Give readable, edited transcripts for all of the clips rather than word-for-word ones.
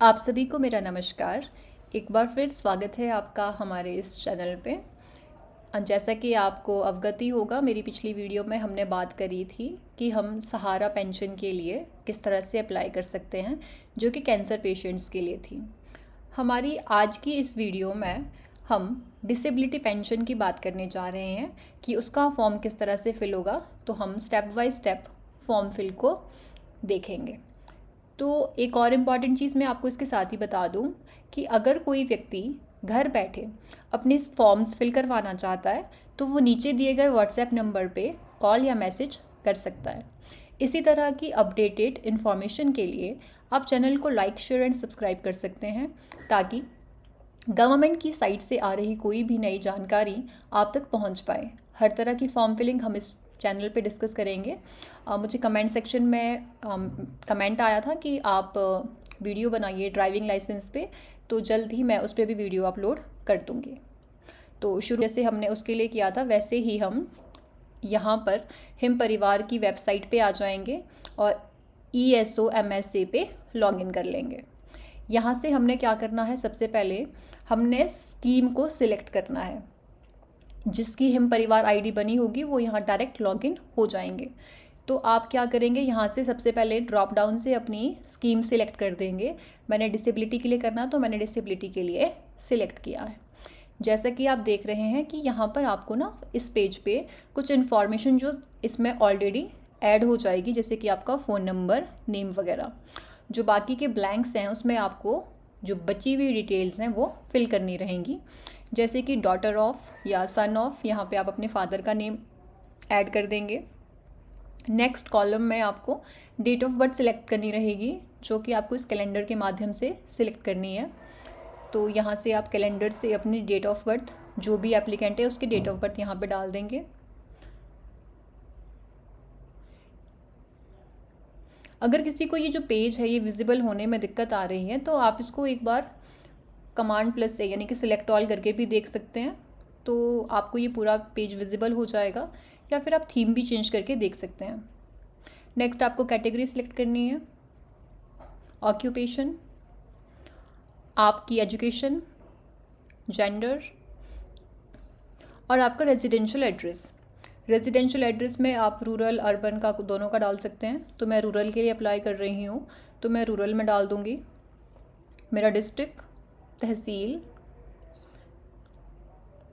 आप सभी को मेरा नमस्कार। एक बार फिर स्वागत है आपका हमारे इस चैनल पे। जैसा कि आपको अवगति होगा, मेरी पिछली वीडियो में हमने बात करी थी कि हम सहारा पेंशन के लिए किस तरह से अप्लाई कर सकते हैं, जो कि कैंसर पेशेंट्स के लिए थी। हमारी आज की इस वीडियो में हम डिसेबिलिटी पेंशन की बात करने जा रहे हैं कि उसका फॉर्म किस तरह से फिल होगा। तो हम step by step form fill को देखेंगे। तो एक और इम्पॉर्टेंट चीज़ मैं आपको इसके साथ ही बता दूं कि अगर कोई व्यक्ति घर बैठे अपने फॉर्म्स फिल करवाना चाहता है तो वो नीचे दिए गए व्हाट्सएप नंबर पे कॉल या मैसेज कर सकता है। इसी तरह की अपडेटेड इन्फॉर्मेशन के लिए आप चैनल को लाइक, शेयर एंड सब्सक्राइब कर सकते हैं, ताकि गवर्नमेंट की साइट से आ रही कोई भी नई जानकारी आप तक पहुंच पाए। हर तरह की फॉर्म फिलिंग हम इस चैनल पे डिस्कस करेंगे। मुझे कमेंट सेक्शन में कमेंट आया था कि आप वीडियो बनाइए ड्राइविंग लाइसेंस पे, तो जल्द ही मैं उस पर भी वीडियो अपलोड कर दूँगी। तो शुरू जैसे हमने उसके लिए किया था, वैसे ही हम यहाँ पर हिम परिवार की वेबसाइट पे आ जाएंगे और ESOMSA पे लॉगिन कर लेंगे। यहाँ से हमने क्या करना है, सबसे पहले हमने स्कीम को सिलेक्ट करना है। जिसकी हिम परिवार आईडी बनी होगी वो यहाँ डायरेक्ट लॉगिन हो जाएंगे। तो आप क्या करेंगे, यहाँ से सबसे पहले ड्रॉप डाउन से अपनी स्कीम सिलेक्ट कर देंगे। मैंने डिसेबिलिटी के लिए करना, तो मैंने डिसेबिलिटी के लिए सिलेक्ट किया है। जैसा कि आप देख रहे हैं कि यहाँ पर आपको ना इस पेज पे कुछ इन्फॉर्मेशन जो इसमें ऑलरेडी ऐड हो जाएगी, जैसे कि आपका फ़ोन नंबर, नेम वगैरह। जो बाकी के ब्लैंक्स हैं उसमें आपको जो बची हुई डिटेल्स हैं वो फिल करनी रहेंगी, जैसे कि डॉटर ऑफ या सन ऑफ। यहाँ पे आप अपने फादर का नेम ऐड कर देंगे। नेक्स्ट कॉलम में आपको डेट ऑफ बर्थ सिलेक्ट करनी रहेगी, जो कि आपको इस कैलेंडर के माध्यम से सिलेक्ट करनी है। तो यहाँ से आप कैलेंडर से अपनी डेट ऑफ बर्थ, जो भी एप्लीकेंट है उसकी डेट ऑफ बर्थ यहाँ पे डाल देंगे। अगर किसी को ये जो पेज है ये विजिबल होने में दिक्कत आ रही है, तो आप इसको एक बार कमांड प्लस से यानी कि सिलेक्ट ऑल करके भी देख सकते हैं, तो आपको ये पूरा पेज विजिबल हो जाएगा। या फिर आप थीम भी चेंज करके देख सकते हैं। नेक्स्ट आपको कैटेगरी सिलेक्ट करनी है, ऑक्यूपेशन, आपकी एजुकेशन, जेंडर और आपका रेजिडेंशियल एड्रेस। रेजिडेंशियल एड्रेस में आप रूरल अर्बन का दोनों का डाल सकते हैं। तो मैं रूरल के लिए अप्लाई कर रही हूँ, तो मैं रूरल में डाल दूँगी। मेरा डिस्ट्रिक्ट, तहसील,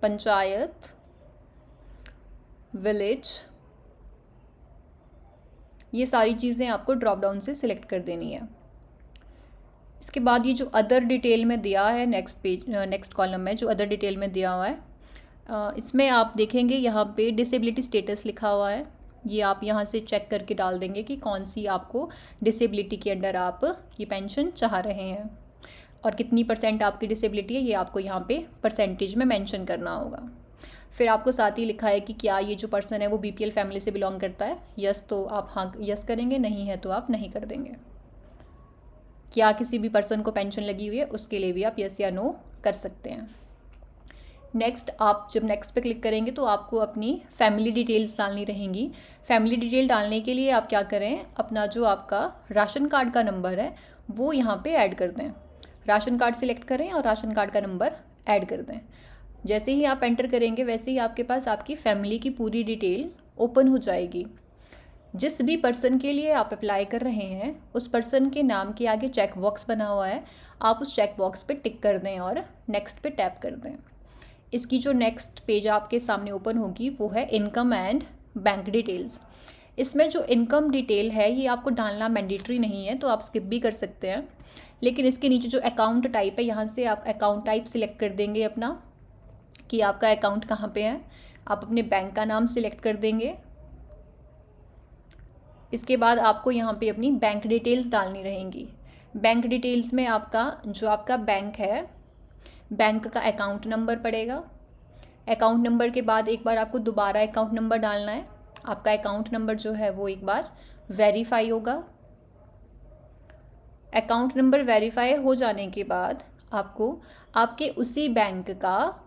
पंचायत, विलेज, ये सारी चीज़ें आपको ड्रॉप डाउन से सिलेक्ट कर देनी है। इसके बाद ये जो अदर डिटेल में दिया है, नेक्स्ट कॉलम में जो अदर डिटेल में दिया हुआ है, इसमें आप देखेंगे यहाँ पे डिसेबिलिटी स्टेटस लिखा हुआ है। ये आप यहाँ से चेक करके डाल देंगे कि कौन सी आपको डिसेबिलिटी के अंडर आप ये पेंशन चाह रहे हैं और कितनी % आपकी डिसेबिलिटी है, ये आपको यहाँ पे परसेंटेज में मेंशन करना होगा। फिर आपको साथ ही लिखा है कि क्या ये जो पर्सन है वो BPL फैमिली से बिलोंग करता है। यस तो आप हाँ यस करेंगे, नहीं है तो आप नहीं कर देंगे। क्या किसी भी पर्सन को पेंशन लगी हुई है, उसके लिए भी आप यस या नो कर सकते हैं। नेक्स्ट आप जब नेक्स्ट पे क्लिक करेंगे तो आपको अपनी फैमिली डिटेल्स डालनी रहेंगी। फैमिली डिटेल डालने के लिए आप क्या करें, अपना जो आपका राशन कार्ड का नंबर है वो यहाँ पे ऐड कर दें। राशन कार्ड सिलेक्ट करें और राशन कार्ड का नंबर ऐड कर दें। जैसे ही आप एंटर करेंगे वैसे ही आपके पास आपकी फैमिली की पूरी डिटेल ओपन हो जाएगी। जिस भी पर्सन के लिए आप अप्लाई कर रहे हैं उस पर्सन के नाम के आगे चेक बॉक्स बना हुआ है, आप उस चेक बॉक्स पे टिक कर दें और नेक्स्ट पे टैप कर दें। इसकी जो नेक्स्ट पेज आपके सामने ओपन होगी वो है इनकम एंड बैंक डिटेल्स। इसमें जो इनकम डिटेल है ये आपको डालना मैंडेटरी नहीं है, तो आप स्किप भी कर सकते हैं। लेकिन इसके नीचे जो अकाउंट टाइप है, यहाँ से आप अकाउंट टाइप सिलेक्ट कर देंगे अपना, कि आपका अकाउंट कहाँ पे है। आप अपने बैंक का नाम सिलेक्ट कर देंगे। इसके बाद आपको यहाँ पे अपनी बैंक डिटेल्स डालनी रहेंगी। बैंक डिटेल्स में आपका जो आपका बैंक है, बैंक का अकाउंट नंबर पड़ेगा। अकाउंट नंबर के बाद एक बार आपको दोबारा अकाउंट नंबर डालना है। आपका अकाउंट नंबर जो है वो एक बार वेरीफाई होगा। अकाउंट नंबर वेरीफाई हो जाने के बाद आपको आपके उसी बैंक का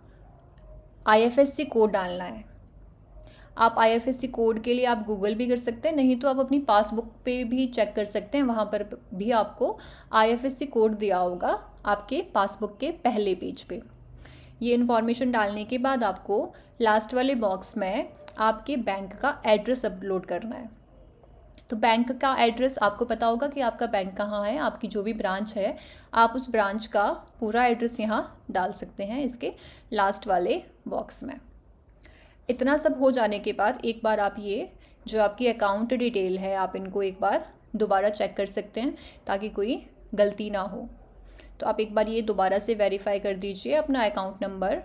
IFSC कोड डालना है। आप आईएफएससी कोड के लिए आप गूगल भी कर सकते हैं, नहीं तो आप अपनी पासबुक पे भी चेक कर सकते हैं, वहाँ पर भी आपको आईएफएससी कोड दिया होगा आपके पासबुक के पहले पेज पे। ये इन्फॉर्मेशन डालने के बाद आपको लास्ट वाले बॉक्स में आपके बैंक का एड्रेस अपलोड करना है। तो बैंक का एड्रेस आपको पता होगा कि आपका बैंक कहाँ है, आपकी जो भी ब्रांच है आप उस ब्रांच का पूरा एड्रेस यहाँ डाल सकते हैं इसके लास्ट वाले बॉक्स में। इतना सब हो जाने के बाद एक बार आप ये जो आपकी अकाउंट डिटेल है आप इनको एक बार दोबारा चेक कर सकते हैं ताकि कोई गलती ना हो। तो आप एक बार ये दोबारा से वेरीफाई कर दीजिए अपना अकाउंट नंबर।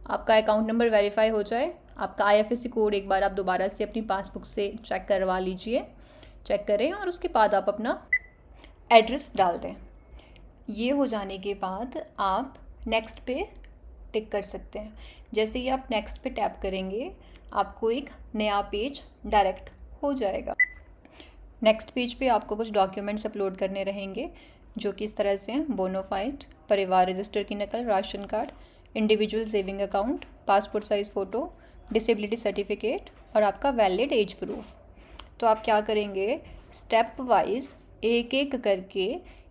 आपका अकाउंट नंबर वेरीफाई हो जाए, आपका आईएफएससी कोड एक बार आप दोबारा से अपनी पासबुक से चेक करवा लीजिए, चेक करें और उसके बाद आप अपना एड्रेस डाल दें। ये हो जाने के बाद आप नेक्स्ट पे टिक कर सकते हैं। जैसे ही आप नेक्स्ट पे टैप करेंगे आपको एक नया पेज डायरेक्ट हो जाएगा। नेक्स्ट पेज पे आपको कुछ डॉक्यूमेंट्स अपलोड करने रहेंगे जो कि इस तरह से हैं: बोनोफाइड, परिवार रजिस्टर की नकल, ration card, individual saving account, passport size photo, disability certificate और आपका वैलिड एज प्रूफ। तो आप क्या करेंगे, स्टेप वाइज एक एक करके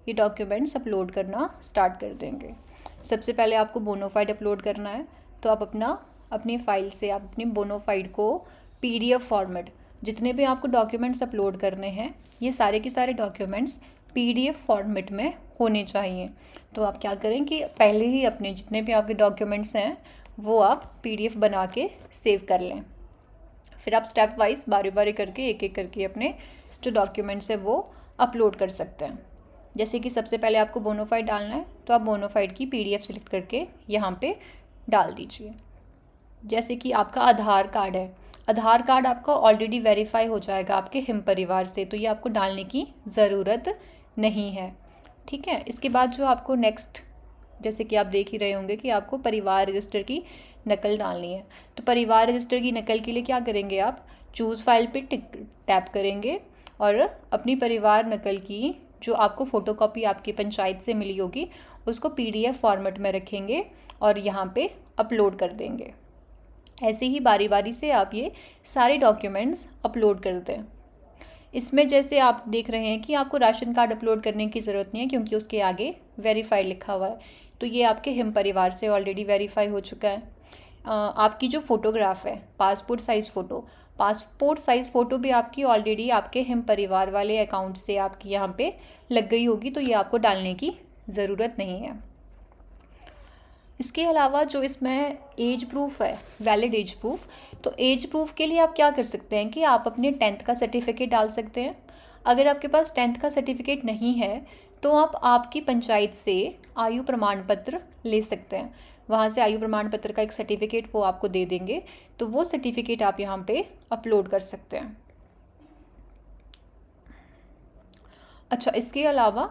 ये डॉक्यूमेंट्स अपलोड करना स्टार्ट कर देंगे। सबसे पहले आपको बोनोफाइड अपलोड करना है, तो आप अपनी फ़ाइल से आप अपनी बोनोफाइड को PDF फॉर्मेट, जितने भी आपको डॉक्यूमेंट्स अपलोड करने हैं ये सारे के सारे डॉक्यूमेंट्स PDF फॉर्मेट में होने चाहिए। तो आप क्या करें कि पहले ही अपने जितने भी आपके डॉक्यूमेंट्स हैं वो आप PDF बना के सेव कर लें। फिर आप स्टेप वाइज बारी बारी करके एक एक करके अपने जो डॉक्यूमेंट्स है वो अपलोड कर सकते हैं। जैसे कि सबसे पहले आपको बोनोफाइड डालना है, तो आप बोनोफाइड की PDF सेलेक्ट करके यहाँ पे डाल दीजिए। जैसे कि आपका आधार कार्ड है, आधार कार्ड आपका ऑलरेडी वेरीफाई हो जाएगा आपके हिम परिवार से, तो ये आपको डालने की ज़रूरत नहीं है। ठीक है, इसके बाद जो आपको नेक्स्ट, जैसे कि आप देख ही रहे होंगे कि आपको परिवार रजिस्टर की नकल डालनी है। तो परिवार रजिस्टर की नकल के लिए क्या करेंगे, आप चूज़ फाइल पे टैप करेंगे और अपनी परिवार नकल की जो आपको फ़ोटोकॉपी आपकी पंचायत से मिली होगी उसको PDF फॉर्मेट में रखेंगे और यहाँ पे अपलोड कर देंगे। ऐसे ही बारी बारी से आप ये सारे डॉक्यूमेंट्स अपलोड कर दें। इसमें जैसे आप देख रहे हैं कि आपको राशन कार्ड अपलोड करने की ज़रूरत नहीं है क्योंकि उसके आगे वेरीफाई लिखा हुआ है, तो ये आपके हिम परिवार से ऑलरेडी वेरीफाई हो चुका है। आपकी जो फ़ोटोग्राफ है पासपोर्ट साइज़ फ़ोटो भी आपकी ऑलरेडी आपके हिम परिवार वाले अकाउंट से आपकी यहाँ पे लग गई होगी, तो ये आपको डालने की ज़रूरत नहीं है। इसके अलावा जो इसमें एज प्रूफ है, वैलिड एज प्रूफ, तो एज प्रूफ के लिए आप क्या कर सकते हैं कि आप अपने 10th का सर्टिफिकेट डाल सकते हैं। अगर आपके पास 10th का सर्टिफिकेट नहीं है तो आप आपकी पंचायत से आयु प्रमाण पत्र ले सकते हैं, वहाँ से आयु प्रमाण पत्र का एक सर्टिफिकेट वो आपको दे देंगे, तो वो सर्टिफिकेट आप यहाँ पे अपलोड कर सकते हैं। अच्छा, इसके अलावा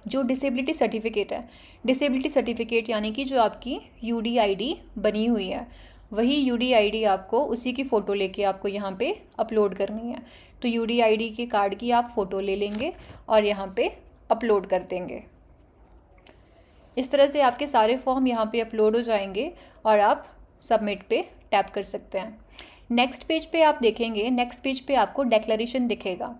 जो डिसेबिलिटी सर्टिफिकेट है, डिसेबिलिटी सर्टिफिकेट यानी कि जो आपकी UDID बनी हुई है, वही UDID आपको उसी की फ़ोटो लेके आपको यहाँ पे अपलोड करनी है। तो UDID के कार्ड की आप फ़ोटो ले लेंगे और यहाँ पे अपलोड कर देंगे। इस तरह से आपके सारे फॉर्म यहाँ पे अपलोड हो जाएंगे और आप सबमिट पे टैप कर सकते हैं। नेक्स्ट पेज पे आप देखेंगे, नेक्स्ट पेज पे आपको डेक्लरेशन दिखेगा।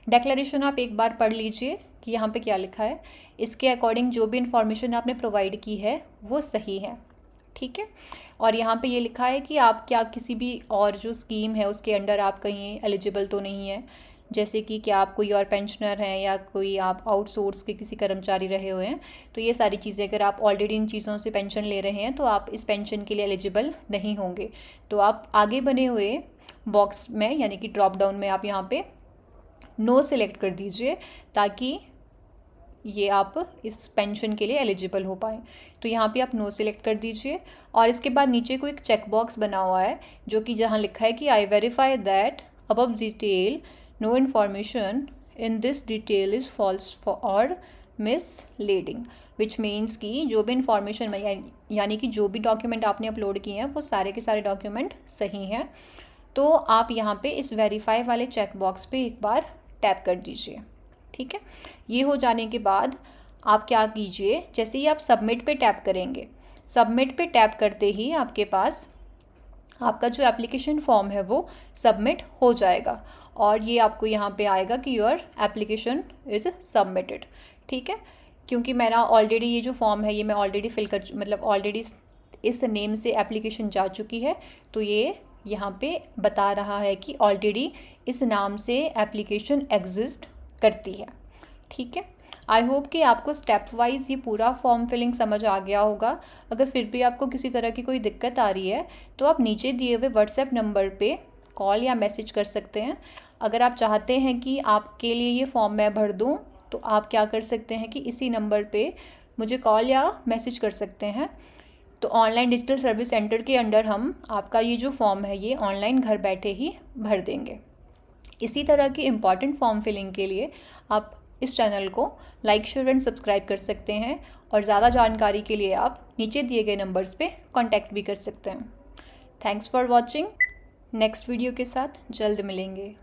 डेक्लरेशन आप एक बार पढ़ लीजिए कि यहाँ पे क्या लिखा है। इसके अकॉर्डिंग जो भी इन्फॉर्मेशन आपने प्रोवाइड की है वो सही है, ठीक है। और यहाँ पे ये लिखा है कि आप क्या किसी भी और जो स्कीम है उसके अंडर आप कहीं एलिजिबल तो नहीं है, जैसे कि क्या आप कोई और पेंशनर हैं या कोई आप आउटसोर्स के किसी कर्मचारी रहे हुए हैं, तो ये सारी चीज़ें अगर आप ऑलरेडी इन चीज़ों से पेंशन ले रहे हैं तो आप इस पेंशन के लिए एलिजिबल नहीं होंगे। तो आप आगे बने हुए बॉक्स में यानी कि ड्रॉप डाउन में आप यहाँ पे नो सेलेक्ट कर दीजिए ताकि ये आप इस पेंशन के लिए एलिजिबल हो पाएँ। तो यहाँ पे आप नो सेलेक्ट कर दीजिए और इसके बाद नीचे को एक चेक बॉक्स बना हुआ है जो कि जहाँ लिखा है कि I verify that above detail no information in this detail is false और मिसलीडिंग, विच मीन्स कि जो भी इन्फॉर्मेशन यानी कि जो भी डॉक्यूमेंट आपने अपलोड किए हैं वो सारे के सारे डॉक्यूमेंट सही हैं। तो आप यहाँ पे इस वेरीफाई वाले चेक बॉक्स पे एक बार टैप कर दीजिए, ठीक है। ये हो जाने के बाद आप क्या कीजिए, जैसे ही आप सबमिट पे टैप करेंगे, सबमिट पे टैप करते ही आपके पास आपका जो एप्लीकेशन फॉर्म है वो सबमिट हो जाएगा और ये आपको यहाँ पे आएगा कि योर एप्लीकेशन इज़ सबमिटेड। ठीक है, क्योंकि मेरा ऑलरेडी ये जो फॉर्म है ये मैं ऑलरेडी फिल कर मतलब ऑलरेडी इस नेम से एप्लीकेशन जा चुकी है, तो ये यहाँ पे बता रहा है कि ऑलरेडी इस नाम से एप्लीकेशन एग्जिस्ट करती है। ठीक है, आई होप कि आपको स्टेप वाइज ये पूरा फॉर्म फिलिंग समझ आ गया होगा। अगर फिर भी आपको किसी तरह की कोई दिक्कत आ रही है तो आप नीचे दिए हुए व्हाट्सएप नंबर पे कॉल या मैसेज कर सकते हैं। अगर आप चाहते हैं कि आपके लिए ये फॉर्म मैं भर दूँ तो आप क्या कर सकते हैं कि इसी नंबर पे मुझे कॉल या मैसेज कर सकते हैं। तो ऑनलाइन डिजिटल सर्विस सेंटर के अंडर हम आपका ये जो फॉर्म है ये ऑनलाइन घर बैठे ही भर देंगे। इसी तरह की इम्पॉर्टेंट फॉर्म फिलिंग के लिए आप इस चैनल को लाइक शेयर एंड सब्सक्राइब कर सकते हैं और ज़्यादा जानकारी के लिए आप नीचे दिए गए नंबर्स पे कांटेक्ट भी कर सकते हैं। Thanks for watching. Next video के साथ जल्द मिलेंगे।